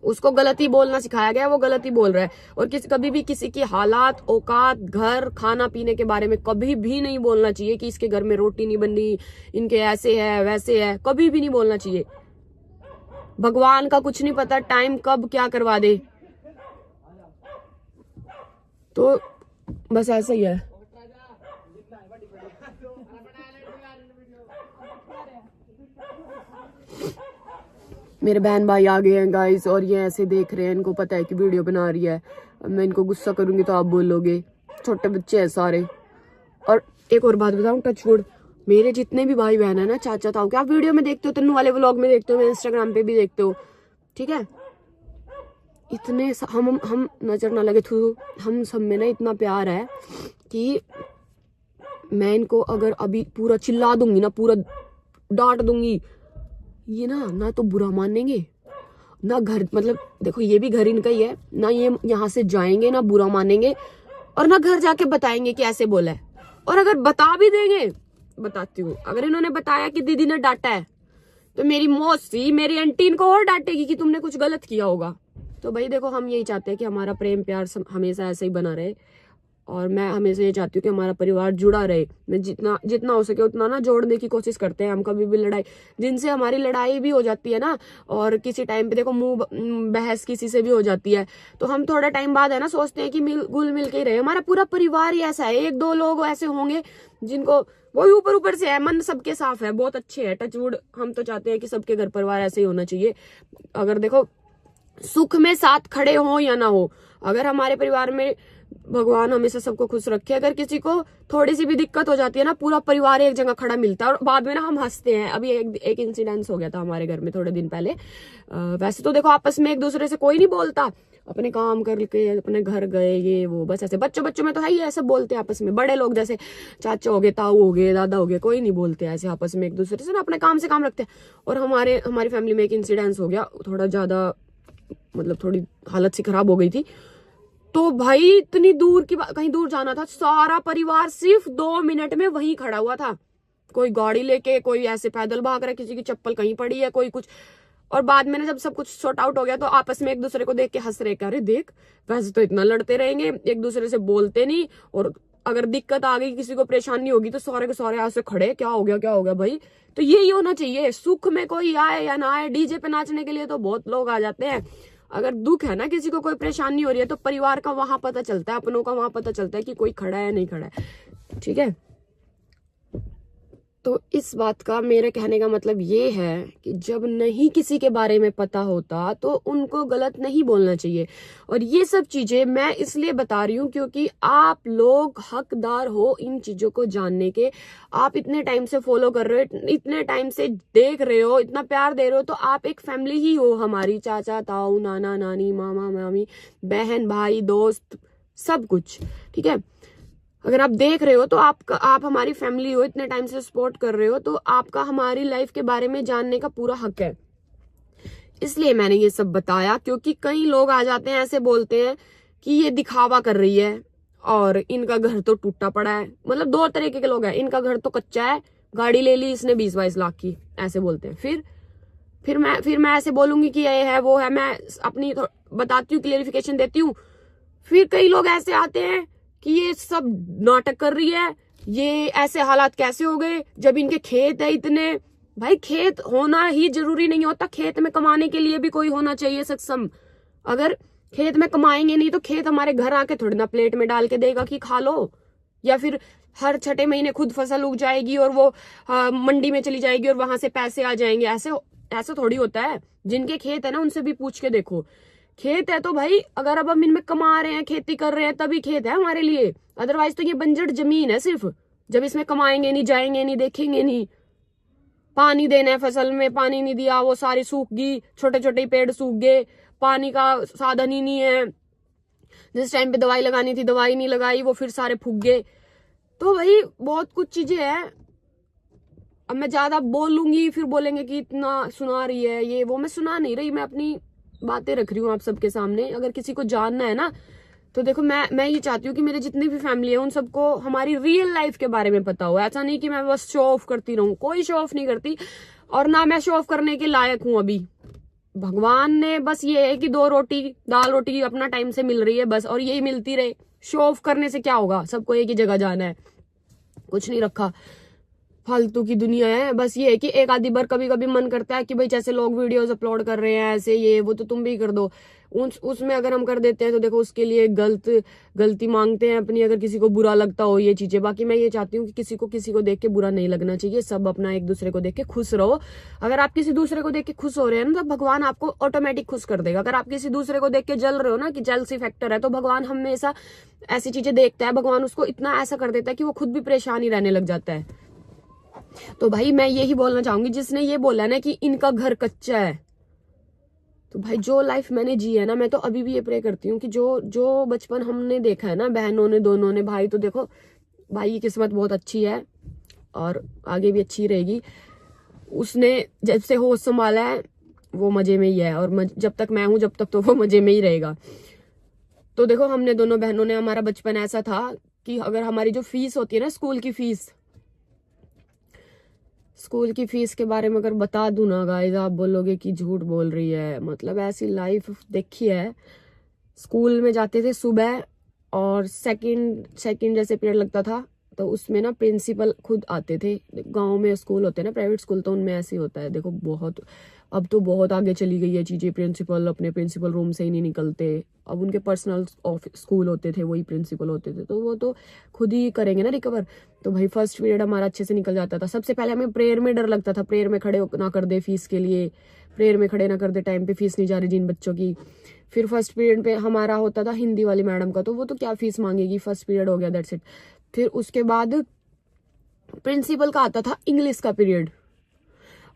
उसको गलत ही बोलना सिखाया गया, वो गलत ही बोल रहा है। और कभी भी किसी की हालात, औकात, घर, खाना पीने के बारे में कभी भी नहीं बोलना चाहिए कि इसके घर में रोटी नहीं बनी, इनके ऐसे है वैसे है, कभी भी नहीं बोलना चाहिए। भगवान का कुछ नहीं पता टाइम कब क्या करवा दे, तो बस ऐसा ही है। मेरे बहन भाई आ गए हैं गाइस, और ये ऐसे देख रहे हैं, इनको पता है कि वीडियो बना रही है। मैं इनको गुस्सा करूंगी तो आप बोलोगे, छोटे बच्चे हैं सारे। और एक और बात बताऊं, टचवुड, मेरे जितने भी भाई बहन है ना, चाचा ताऊ के, आप वीडियो में देखते हो, तन्नू वाले व्लॉग में देखते हो, मैं इंस्टाग्राम पे भी देखते हो, ठीक है, इतने हम नजर ना लगे थू, हम सब में ना इतना प्यार है कि मैं इनको अगर अभी पूरा चिल्ला दूंगी ना, पूरा डांट दूंगी, ये ना तो बुरा मानेंगे ना, घर मतलब देखो ये भी घर इनका ही है ना, ये यहाँ से जाएंगे ना बुरा मानेंगे, और ना घर जाके बताएंगे कि ऐसे बोला है। और अगर बता भी देंगे, बताती हूँ, अगर इन्होंने बताया कि दीदी ने डांटा है, तो मेरी मौसी, मेरी आंटी इनको और डांटेगी कि तुमने कुछ गलत किया होगा। तो भाई देखो, हम यही चाहते हैं कि हमारा प्रेम प्यार हमेशा ऐसे ही बना रहे, और मैं हमेशा ये चाहती हूँ कि हमारा परिवार जुड़ा रहे। मैं जितना हो सके उतना ना जोड़ने की कोशिश करते हैं हम। कभी भी लड़ाई, जिनसे हमारी लड़ाई भी हो जाती है ना, और किसी टाइम पे देखो मुंह बहस किसी से भी हो जाती है, तो हम थोड़ा टाइम बाद है ना सोचते हैं कि घुल मिल के ही रहे। हमारा पूरा परिवार ही ऐसा है, एक दो लोग ऐसे होंगे जिनको वो ऊपर से है, मन सबके साफ है, बहुत अच्छे है, टचवुड। हम तो चाहते हैं कि सबके घर परिवार ऐसे ही होना चाहिए। अगर देखो सुख में साथ खड़े हो या ना हो, अगर हमारे परिवार में भगवान हमेशा सबको खुश रखे, अगर किसी को थोड़ी सी भी दिक्कत हो जाती है ना, पूरा परिवार एक जगह खड़ा मिलता है, और बाद में ना हम हंसते हैं। अभी एक इंसिडेंस हो गया था हमारे घर में थोड़े दिन पहले। वैसे तो देखो आपस में एक दूसरे से कोई नहीं बोलता, अपने काम करके अपने घर गए, ये वो, बस ऐसे बच्चों में तो है ही, ऐसे बोलते हैं आपस में। बड़े लोग जैसे चाचा हो गए, ताऊ हो गए, दादा हो गए, कोई नहीं बोलते ऐसे आपस में एक दूसरे से ना, अपने काम से काम रखते हैं। और हमारी फैमिली में एक इंसिडेंस हो गया, थोड़ा ज्यादा मतलब थोड़ी हालत सी खराब हो गई थी। तो भाई इतनी दूर की कहीं दूर जाना था, सारा परिवार सिर्फ 2 मिनट में वहीं खड़ा हुआ था। कोई गाड़ी लेके, कोई ऐसे पैदल भाग रहा है, किसी की चप्पल कहीं पड़ी है, कोई कुछ। और बाद में ना जब सब कुछ सॉर्ट आउट हो गया, तो आपस में एक दूसरे को देख के हंस रहे, अरे देख, वैसे तो इतना लड़ते रहेंगे, एक दूसरे से बोलते नहीं, और अगर दिक्कत आ गई, किसी को परेशानी होगी, तो सारे के सारे ऐसे खड़े, क्या हो गया भाई। तो यही होना चाहिए, सुख में कोई आए या ना आए, डीजे पे नाचने के लिए तो बहुत लोग आ जाते हैं। अगर दुख है ना, किसी को कोई परेशानी हो रही है, तो परिवार का वहां पता चलता है, अपनों का वहां पता चलता है कि कोई खड़ा है नहीं खड़ा है, ठीक है। तो इस बात का मेरे कहने का मतलब ये है कि जब नहीं किसी के बारे में पता होता, तो उनको गलत नहीं बोलना चाहिए। और ये सब चीजें मैं इसलिए बता रही हूँ क्योंकि आप लोग हकदार हो इन चीजों को जानने के। आप इतने टाइम से फॉलो कर रहे हो, इतने टाइम से देख रहे हो, इतना प्यार दे रहे हो, तो आप एक फैमिली ही हो हमारी, चाचा ताऊ, नाना नानी, मामा मामी, बहन भाई, दोस्त, सब कुछ, ठीक है। अगर आप देख रहे हो तो आप हमारी फैमिली हो, इतने टाइम से सपोर्ट कर रहे हो, तो आपका हमारी लाइफ के बारे में जानने का पूरा हक है। इसलिए मैंने ये सब बताया, क्योंकि कई लोग आ जाते हैं, ऐसे बोलते हैं कि ये दिखावा कर रही है, और इनका घर तो टूटा पड़ा है। मतलब 2 तरीके के लोग हैं, इनका घर तो कच्चा है, गाड़ी ले ली इसने 20-22 लाख की, ऐसे बोलते हैं। फिर मैं ऐसे बोलूंगी कि ये है वो है, मैं अपनी बताती हूँ, क्लियरिफिकेशन देती हूँ। फिर कई लोग ऐसे आते हैं कि ये सब नाटक कर रही है, ये ऐसे हालात कैसे हो गए जब इनके खेत है इतने। भाई खेत होना ही जरूरी नहीं होता, खेत में कमाने के लिए भी कोई होना चाहिए सक्षम। अगर खेत में कमाएंगे नहीं, तो खेत हमारे घर आके थोड़ी ना प्लेट में डाल के देगा कि खा लो, या फिर हर 6 महीने खुद फसल उग जाएगी और वो मंडी में चली जाएगी और वहां से पैसे आ जाएंगे। ऐसे थोड़ी होता है। जिनके खेत है ना, उनसे भी पूछ के देखो। खेत है तो भाई, अगर अब हम इनमें कमा रहे हैं, खेती कर रहे हैं, तभी खेत है हमारे लिए, अदरवाइज तो ये बंजर जमीन है सिर्फ। जब इसमें कमाएंगे नहीं, जाएंगे नहीं, देखेंगे नहीं, पानी देना है फसल में, पानी नहीं दिया, वो सारी सूख गई, छोटे छोटे पेड़ सूख गए, पानी का साधन ही नहीं है, जिस टाइम पे दवाई लगानी थी दवाई नहीं लगाई, वो फिर सारे फूक गए। तो भाई बहुत कुछ चीजें हैं। अब मैं ज्यादा बोलूंगी, फिर बोलेंगे कि इतना सुना रही है, ये वो। मैं सुना नहीं रही, मैं अपनी बातें रख रही हूँ आप सबके सामने। अगर किसी को जानना है ना, तो देखो मैं ये चाहती हूँ कि मेरे जितनी भी फैमिली है, उन सबको हमारी रियल लाइफ के बारे में पता हो। ऐसा नहीं कि मैं बस शो ऑफ करती रहूं, कोई शो ऑफ नहीं करती, और ना मैं शो ऑफ करने के लायक हूँ अभी। भगवान ने बस ये है कि 2 रोटी दाल रोटी अपना टाइम से मिल रही है बस, और यही मिलती रहे। शो ऑफ करने से क्या होगा, सबको एक ही जगह जाना है, कुछ नहीं रखा, फालतू की दुनिया है। बस ये है कि एक आधी बार कभी कभी मन करता है कि भाई जैसे लोग वीडियोस अपलोड कर रहे हैं ऐसे ये वो, तो तुम भी कर दो। उसमें अगर हम कर देते हैं तो देखो उसके लिए गलती मांगते हैं अपनी, अगर किसी को बुरा लगता हो ये चीजें। बाकी मैं ये चाहती हूँ कि किसी को देख के बुरा नहीं लगना चाहिए, सब अपना एक दूसरे को देख के खुश रहो। अगर आप किसी दूसरे को देख के खुश हो रहे हैं ना, तो भगवान आपको ऑटोमेटिक खुश कर देगा। अगर आप किसी दूसरे को देख के जल रहे हो ना, कि जेलसी फैक्टर है, तो भगवान हमेशा ऐसी चीजें देखता है, भगवान उसको इतना ऐसा कर देता है कि वो खुद भी परेशान ही रहने लग जाता है। तो भाई मैं यही बोलना चाहूंगी, जिसने ये बोला ना कि इनका घर कच्चा है, तो भाई जो लाइफ मैंने जी है ना, मैं तो अभी भी ये प्रे करती हूँ कि जो बचपन हमने देखा है ना, बहनों ने दोनों ने, भाई तो देखो भाई की किस्मत बहुत अच्छी है और आगे भी अच्छी रहेगी। उसने जब से होश संभाला है वो मजे में ही है, और जब तक मैं हूं जब तक तो वो मजे में ही रहेगा। तो देखो हमने दोनों बहनों ने, हमारा बचपन ऐसा था कि अगर हमारी जो फीस होती है ना, स्कूल की फीस के बारे में अगर बता दूं ना गाइस, आप बोलोगे कि झूठ बोल रही है। मतलब ऐसी लाइफ देखी है। स्कूल में जाते थे सुबह, और सेकंड जैसे पीरियड लगता था तो उसमें ना प्रिंसिपल खुद आते थे। गांव में स्कूल होते हैं ना, प्राइवेट स्कूल, तो उनमें ऐसे ही होता है। देखो बहुत, अब तो बहुत आगे चली गई है चीजें। प्रिंसिपल अपने प्रिंसिपल रूम से ही नहीं निकलते, अब उनके पर्सनल स्कूल होते थे, वही प्रिंसिपल होते थे, तो वो तो खुद ही करेंगे ना रिकवर। तो भाई फर्स्ट पीरियड हमारा अच्छे से निकल जाता था। सबसे पहले हमें प्रेयर में डर लगता था, प्रेयर में खड़े ना कर दे फीस के लिए, प्रेयर में खड़े ना कर दे, टाइम पे फीस नहीं जा रही जिन बच्चों की। फिर फर्स्ट पीरियड पे हमारा होता था हिंदी वाली मैडम का, तो वो तो क्या फीस मांगेगी, फर्स्ट पीरियड हो गया, दैट्स इट। फिर उसके बाद प्रिंसिपल का आता था इंग्लिश का पीरियड,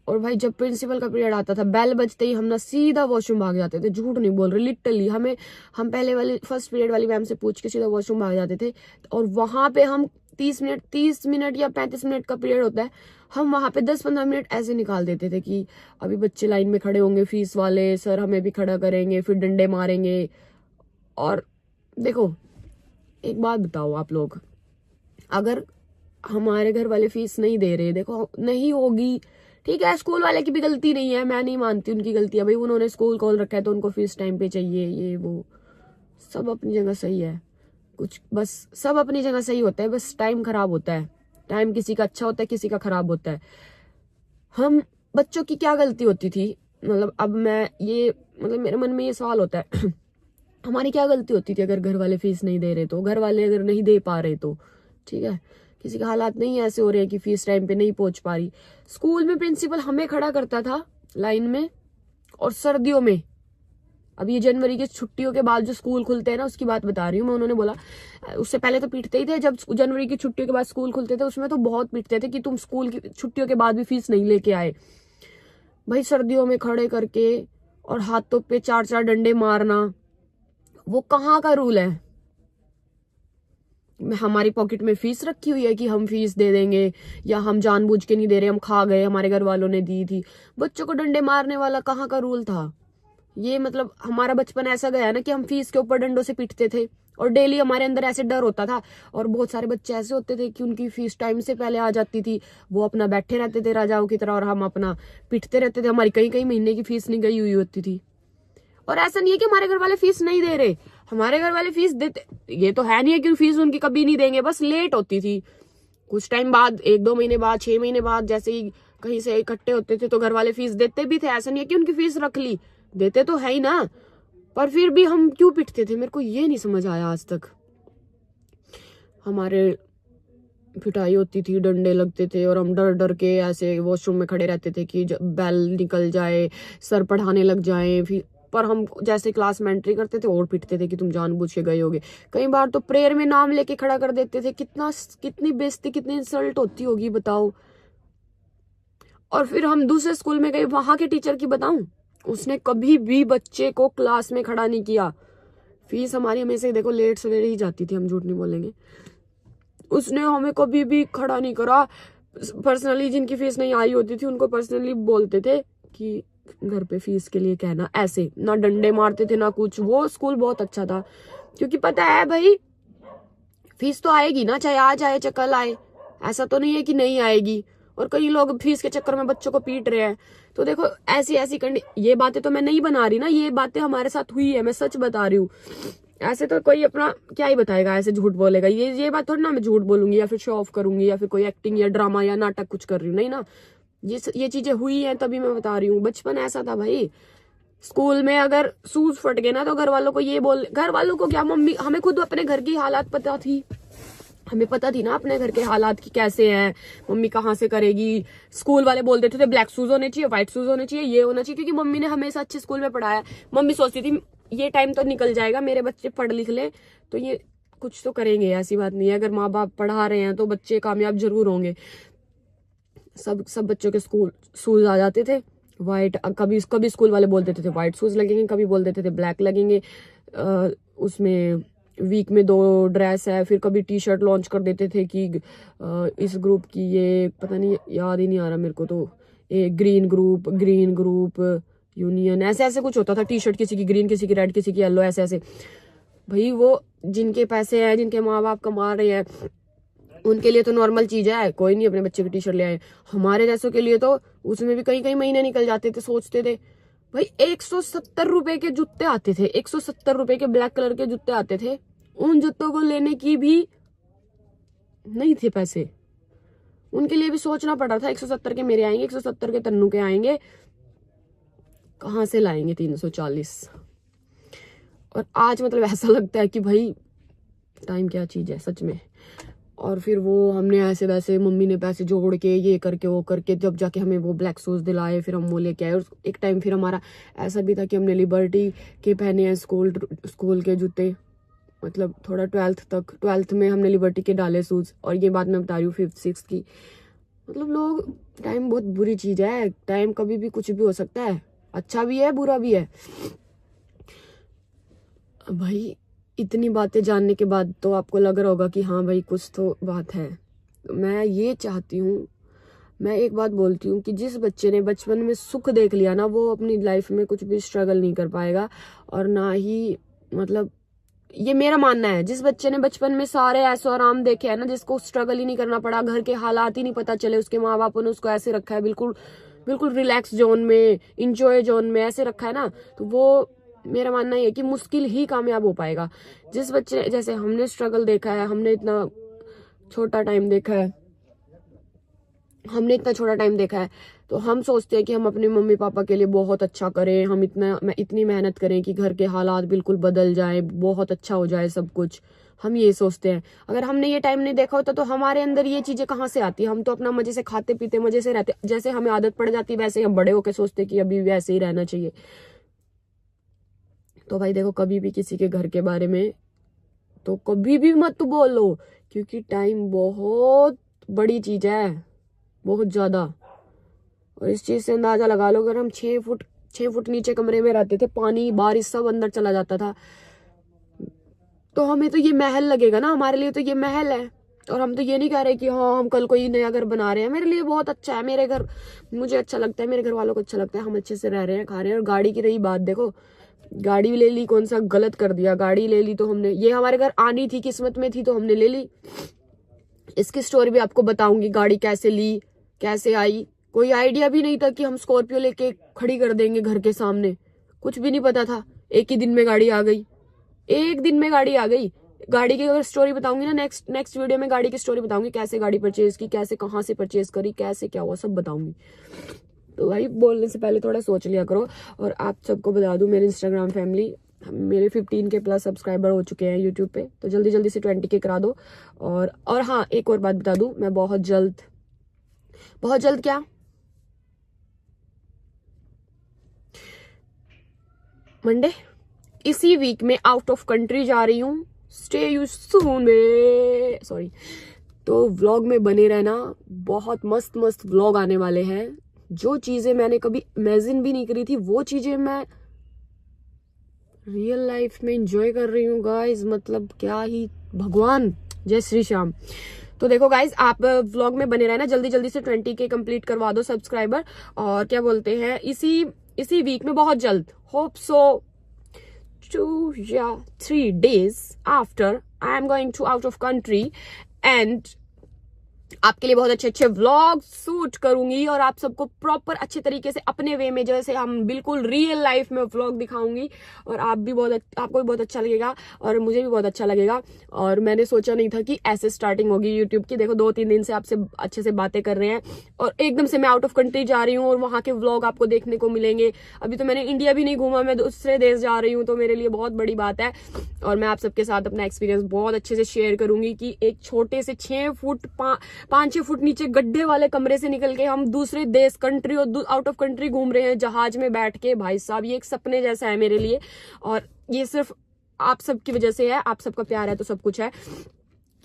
और भाई जब प्रिंसिपल का पीरियड आता था, बेल बजते ही हम ना सीधा वॉशरूम भाग जाते थे। झूठ नहीं बोल रहे, लिटरली हम पहले वाली फर्स्ट पीरियड वाली मैम से पूछ के सीधा वॉशरूम भाग जाते थे। और वहां पे हम 30 मिनट या 35 मिनट का पीरियड होता है, हम वहां पे 10-15 मिनट ऐसे निकाल देते थे कि अभी बच्चे लाइन में खड़े होंगे फीस वाले, सर हमें भी खड़ा करेंगे, फिर डंडे मारेंगे। और देखो एक बात बताओ आप लोग, अगर हमारे घर वाले फीस नहीं दे रहे, देखो नहीं होगी, ठीक है, स्कूल वाले की भी गलती नहीं है, मैं नहीं मानती उनकी गलती है। भाई उन्होंने स्कूल खोल रखा है तो उनको फीस टाइम पे चाहिए, ये वो सब अपनी जगह सही है। कुछ बस सब अपनी जगह सही होता है, बस टाइम खराब होता है। टाइम किसी का अच्छा होता है, किसी का खराब होता है। हम बच्चों की क्या गलती होती थी, मतलब अब मैं ये, मतलब मेरे मन में ये सवाल होता है हमारी क्या गलती होती थी अगर घर वाले फीस नहीं दे रहे तो, घर वाले अगर नहीं दे पा रहे तो, ठीक है, किसी के हालात नहीं ऐसे हो रहे हैं कि फीस टाइम पे नहीं पहुंच पा रही। स्कूल में प्रिंसिपल हमें खड़ा करता था लाइन में, और सर्दियों में, अब ये जनवरी की छुट्टियों के बाद जो स्कूल खुलते हैं ना, उसकी बात बता रही हूँ मैं। उन्होंने बोला, उससे पहले तो पीटते ही थे, जब जनवरी की छुट्टियों के बाद स्कूल खुलते थे उसमें तो बहुत पीटते थे कि तुम स्कूल की छुट्टियों के बाद भी फीस नहीं लेके आए। भाई सर्दियों में खड़े करके और हाथों पे 4-4 डंडे मारना, वो कहाँ का रूल है? हमारी पॉकेट में फीस रखी हुई है कि हम फीस दे देंगे, या हम जानबूझ के नहीं दे रहे, हम खा गए, हमारे घर वालों ने दी थी। बच्चों को डंडे मारने वाला कहाँ का रूल था ये? मतलब हमारा बचपन ऐसा गया ना कि हम फीस के ऊपर डंडों से पीटते थे, और डेली हमारे अंदर ऐसे डर होता था। और बहुत सारे बच्चे ऐसे होते थे कि उनकी फीस टाइम से पहले आ जाती थी, वो अपना बैठे रहते थे राजाओं की तरह, और हम अपना पीटते रहते थे। हमारी कई महीने की फीस नहीं गई हुई होती थी। और ऐसा नहीं है कि हमारे घर वाले फीस नहीं दे रहे, हमारे घर वाले फीस देते, ये तो है नहीं है कि फीस उनकी कभी नहीं देंगे, बस लेट होती थी कुछ टाइम बाद, 1-2 महीने बाद, 6 महीने बाद, जैसे ही कहीं से इकट्ठे होते थे तो घर वाले फीस देते भी थे। ऐसा नहीं है कि उनकी फीस रख ली, देते तो है ही ना, पर फिर भी हम क्यों पिटते थे, मेरे को ये नहीं समझ आया आज तक। हमारे पिटाई होती थी, डंडे लगते थे, और हम डर डर के ऐसे वॉशरूम में खड़े रहते थे कि बेल निकल जाए, सर पढ़ाने लग जाए। फिर पर हम जैसे क्लास में एंट्री करते थे और पिटते थे कि तुम जानबूझ के गए होगे। कई बार तो प्रेयर में नाम लेके खड़ा कर देते थे। कितनी बेइज्जती, कितनी इंसल्ट होती होगी बताओ। और फिर हम दूसरे स्कूल में गए, वहां के टीचर की बताऊं, उसने कभी भी बच्चे को क्लास में खड़ा नहीं किया। फीस हमारी हमेशा देखो लेट सवेरे ही जाती थी, हम झूठ नहीं बोलेंगे, उसने हमें कभी भी खड़ा नहीं करा। पर्सनली जिनकी फीस नहीं आई होती थी उनको पर्सनली बोलते थे कि घर पे फीस के लिए कहना, ऐसे ना डंडे मारते थे ना कुछ। वो स्कूल बहुत अच्छा था, क्योंकि पता है भाई फीस तो आएगी ना, चाहे आज आए चाहे कल आए, ऐसा तो नहीं है कि नहीं आएगी। और कई लोग फीस के चक्कर में बच्चों को पीट रहे हैं। तो देखो ऐसी ऐसी ये बातें तो मैं नहीं बना रही ना, ये बातें हमारे साथ हुई है, मैं सच बता रही हूँ। ऐसे तो कोई अपना क्या ही बताएगा, ऐसे झूठ बोलेगा। ये बात थोड़ी ना मैं झूठ बोलूंगी या फिर शो ऑफ करूंगी या फिर कोई एक्टिंग या ड्रामा या नाटक कुछ कर रही हूँ, नहीं ना। ये चीजें हुई हैं तभी मैं बता रही हूँ। बचपन ऐसा था भाई, स्कूल में अगर शूज फट गए ना तो घर वालों को घर वालों को क्या, मम्मी, हमें खुद अपने घर की हालात पता थी, हमें पता थी ना अपने घर के हालात की कैसे हैं, मम्मी कहाँ से करेगी। स्कूल वाले बोल देते थे ब्लैक शूज होने चाहिए, व्हाइट शूज होने चाहिए, ये होना चाहिए, क्योंकि मम्मी ने हमेशा अच्छे स्कूल में पढ़ाया। मम्मी सोचती थी ये टाइम तो निकल जाएगा, मेरे बच्चे पढ़ लिख ले तो ये कुछ तो करेंगे। ऐसी बात नहीं है, अगर माँ बाप पढ़ा रहे हैं तो बच्चे कामयाब जरूर होंगे। सब बच्चों के स्कूल शूज आ जाते थे व्हाइट। कभी स्कूल वाले बोल देते थे व्हाइट शूज लगेंगे, कभी बोल देते थे ब्लैक लगेंगे। उसमें वीक में 2 ड्रेस है, फिर कभी टी शर्ट लॉन्च कर देते थे कि इस ग्रुप की, ये पता नहीं, याद ही नहीं आ रहा मेरे को, तो ग्रीन ग्रुप यूनियन, ऐसे ऐसे कुछ होता था। टी शर्ट किसी की ग्रीन, किसी की रेड, किसी की येलो, ऐसे ऐसे। भाई वो जिनके पैसे हैं, जिनके माँ बाप कमा रहे हैं, उनके लिए तो नॉर्मल चीज है, कोई नहीं अपने बच्चे की टी शर्ट ले आए। हमारे जैसों के लिए तो उसमें भी कई महीने निकल जाते थे। सोचते थे भाई 170 रुपए के जूते आते थे, 170 रुपए के ब्लैक कलर के जूते आते थे। उन जूतों को लेने की भी नहीं थे पैसे, उनके लिए भी सोचना पड़ा था। 170 के मेरे आएंगे, 170 के तन्नू के आएंगे, कहाँ से लाएंगे 340। और आज मतलब ऐसा लगता है कि भाई टाइम क्या चीज है सच में। और फिर वो हमने ऐसे वैसे, मम्मी ने पैसे जोड़ के ये करके वो करके जब जाके हमें वो ब्लैक शूज दिलाए, फिर हम वो लेके आए। और एक टाइम फिर हमारा ऐसा भी था कि हमने लिबर्टी के पहने हैं स्कूल के जूते, मतलब थोड़ा 12th में हमने लिबर्टी के डाले शूज। और ये बात मैं बता रही हूँ 5th 6th की। मतलब लोग, टाइम बहुत बुरी चीज है, टाइम कभी भी कुछ भी हो सकता है, अच्छा भी है बुरा भी है। भाई इतनी बातें जानने के बाद तो आपको लग रहा होगा कि हाँ भाई कुछ तो बात है। मैं ये चाहती हूँ, मैं एक बात बोलती हूँ कि जिस बच्चे ने बचपन में सुख देख लिया ना, वो अपनी लाइफ में कुछ भी स्ट्रगल नहीं कर पाएगा। और ना ही, मतलब ये मेरा मानना है, जिस बच्चे ने बचपन में सारे ऐसो आराम देखे है ना, जिसको स्ट्रगल ही नहीं करना पड़ा, घर के हालात ही नहीं पता चले, उसके माँ बापों ने उसको ऐसे रखा है बिल्कुल रिलैक्स जोन में, इंजॉय जोन में ऐसे रखा है ना, तो वो मेरा मानना है कि मुश्किल ही कामयाब हो पाएगा। जिस बच्चे, जैसे हमने स्ट्रगल देखा है, हमने इतना छोटा टाइम देखा है, तो हम सोचते हैं कि हम अपने मम्मी पापा के लिए बहुत अच्छा करें, हम इतनी मेहनत करें कि घर के हालात बिल्कुल बदल जाए, बहुत अच्छा हो जाए सब कुछ। हम ये सोचते हैं। अगर हमने ये टाइम नहीं देखा होता तो हमारे अंदर ये चीजें कहाँ से आती। हम तो अपना मजे से खाते पीते मजे से रहते, जैसे हमें आदत पड़ जाती है वैसे हम बड़े होकर सोचते कि अभी वैसे ही रहना चाहिए। तो भाई देखो, कभी भी किसी के घर के बारे में तो कभी भी मत बोलो, क्योंकि टाइम बहुत बड़ी चीज है, बहुत ज्यादा। और इस चीज से अंदाजा लगा लो, अगर हम 6 फुट नीचे कमरे में रहते थे, पानी बारिश सब अंदर चला जाता था, तो हमें तो ये महल लगेगा ना, हमारे लिए तो ये महल है। और हम तो ये नहीं कह रहे कि हाँ हम कल कोई नया घर बना रहे हैं। मेरे लिए बहुत अच्छा है, मेरे घर मुझे अच्छा लगता है, मेरे घर वालों को अच्छा लगता है, हम अच्छे से रह रहे हैं, खा रहे हैं। और गाड़ी की रही बात, देखो गाड़ी ले ली, कौन सा गलत कर दिया, गाड़ी ले ली तो हमने, ये हमारे घर आनी थी, किस्मत में थी तो हमने ले ली। इसकी स्टोरी भी आपको बताऊंगी, गाड़ी कैसे ली, कैसे आई। कोई आइडिया भी नहीं था कि हम स्कॉर्पियो लेके खड़ी कर देंगे घर के सामने, कुछ भी नहीं पता था। एक ही दिन में गाड़ी आ गई, एक दिन में गाड़ी आ गई। गाड़ी की अगर स्टोरी बताऊंगी ना, नेक्स्ट वीडियो में गाड़ी की स्टोरी बताऊंगी, कैसे गाड़ी परचेज की, कैसे कहाँ से परचेज करी, कैसे क्या हुआ, सब बताऊंगी। तो भाई बोलने से पहले थोड़ा सोच लिया करो। और आप सबको बता दूं, मेरे इंस्टाग्राम फैमिली, मेरे 15 के प्लस सब्सक्राइबर हो चुके हैं यूट्यूब पे, तो जल्दी जल्दी से 20 के करा दो। और हाँ, एक और बात बता दूं, मैं बहुत जल्द क्या, मंडे इसी वीक में आउट ऑफ कंट्री जा रही हूँ। स्टे यू सून में, सॉरी। तो व्लॉग में बने रहना, बहुत मस्त मस्त व्लॉग आने वाले हैं। जो चीजें मैंने कभी इमेजिन भी नहीं करी थी, वो चीजें मैं रियल लाइफ में एंजॉय कर रही हूँ गाइज। मतलब क्या ही, भगवान, जय श्री श्याम। तो देखो गाइज, आप व्लॉग में बने रहना, जल्दी जल्दी से 20 के कंप्लीट करवा दो सब्सक्राइबर। और क्या बोलते हैं, इसी वीक में बहुत जल्द, होप सो 2 या 3 days after I am going to out of country, and आपके लिए बहुत अच्छे अच्छे व्लॉग शूट करूंगी और आप सबको प्रॉपर अच्छे तरीके से अपने वे में जैसे हम बिल्कुल रियल लाइफ में व्लॉग दिखाऊंगी और आपको भी बहुत अच्छा लगेगा और मुझे भी बहुत अच्छा लगेगा। और मैंने सोचा नहीं था कि ऐसे स्टार्टिंग होगी यूट्यूब की। देखो 2-3 दिन से आपसे अच्छे से बातें कर रहे हैं और एकदम से मैं आउट ऑफ कंट्री जा रही हूँ और वहां के व्लॉग आपको देखने को मिलेंगे। अभी तो मैंने इंडिया भी नहीं घूमा, मैं दूसरे देश जा रही हूँ, तो मेरे लिए बहुत बड़ी बात है और मैं आप सबके साथ अपना एक्सपीरियंस बहुत अच्छे से शेयर करूंगी कि एक छोटे से 5-6 फुट नीचे गड्ढे वाले कमरे से निकल के हम दूसरे देश कंट्री और आउट ऑफ कंट्री घूम रहे हैं जहाज में बैठ के। भाई साहब ये एक सपने जैसा है मेरे लिए और ये सिर्फ आप सबकी वजह से है। आप सबका प्यार है तो सब कुछ है।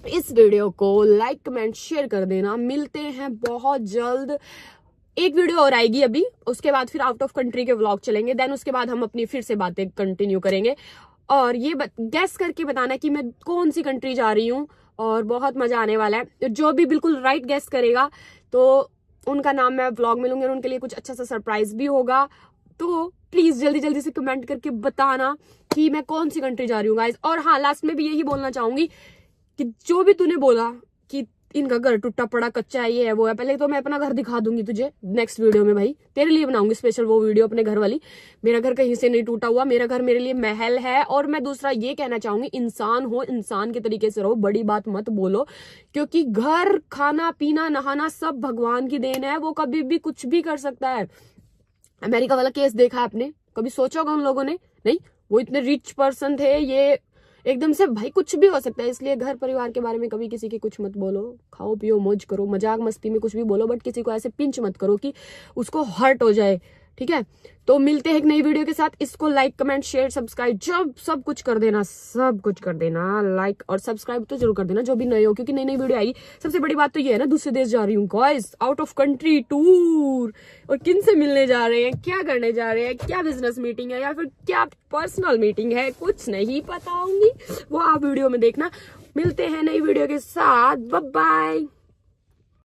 इस वीडियो को लाइक कमेंट शेयर कर देना। मिलते हैं बहुत जल्द। एक वीडियो और आएगी अभी, उसके बाद फिर आउट ऑफ कंट्री के व्लॉग चलेंगे, देन उसके बाद हम अपनी फिर से बातें कंटिन्यू करेंगे और ये गेस करके बताना कि मैं कौन सी कंट्री जा रही हूँ और बहुत मजा आने वाला है। जो भी बिल्कुल राइट गेस करेगा तो उनका नाम मैं व्लॉग में लूंगी और उनके लिए कुछ अच्छा सा सरप्राइज भी होगा। तो प्लीज जल्दी जल्दी से कमेंट करके बताना कि मैं कौन सी कंट्री जा रही हूँ गाइस। और हाँ, लास्ट में भी यही बोलना चाहूंगी कि जो भी तूने बोला कि इनका घर टूटा पड़ा कच्चा है, ये है वो है, पहले तो मैं अपना घर दिखा दूंगी तुझे नेक्स्ट वीडियो में। भाई तेरे लिए बनाऊंगी स्पेशल वो वीडियो अपने घर वाली। मेरा घर कहीं से नहीं टूटा हुआ, मेरा घर मेरे लिए महल है। और मैं दूसरा ये कहना चाहूंगी, इंसान हो, इंसान के तरीके से रहो, बड़ी बात मत बोलो, क्योंकि घर, खाना पीना, नहाना सब भगवान की देन है। वो कभी भी कुछ भी कर सकता है। अमेरिका वाला केस देखा है आपने? कभी सोचा होगा उन लोगों ने? नहीं, वो इतने रिच पर्सन थे, ये एकदम से भाई कुछ भी हो सकता है। इसलिए घर परिवार के बारे में कभी किसी की कुछ मत बोलो। खाओ पियो मौज करो, मजाक मस्ती में कुछ भी बोलो, बट किसी को ऐसे पिंच मत करो कि उसको हर्ट हो जाए। ठीक है, तो मिलते हैं एक नई वीडियो के साथ। इसको लाइक कमेंट शेयर सब्सक्राइब सब कुछ कर देना, सब कुछ कर देना। लाइक और सब्सक्राइब तो जरूर कर देना जो भी नए हो, क्योंकि नई नई वीडियो आएगी। सबसे बड़ी बात तो ये है ना, दूसरे देश जा रही हूँ guys, out of country tour. और किन से मिलने जा रहे हैं, क्या करने जा रहे हैं, क्या बिजनेस मीटिंग है या फिर क्या पर्सनल मीटिंग है, कुछ नहीं बताऊंगी, वो आप वीडियो में देखना। मिलते हैं नई वीडियो के साथ, बाय बाय।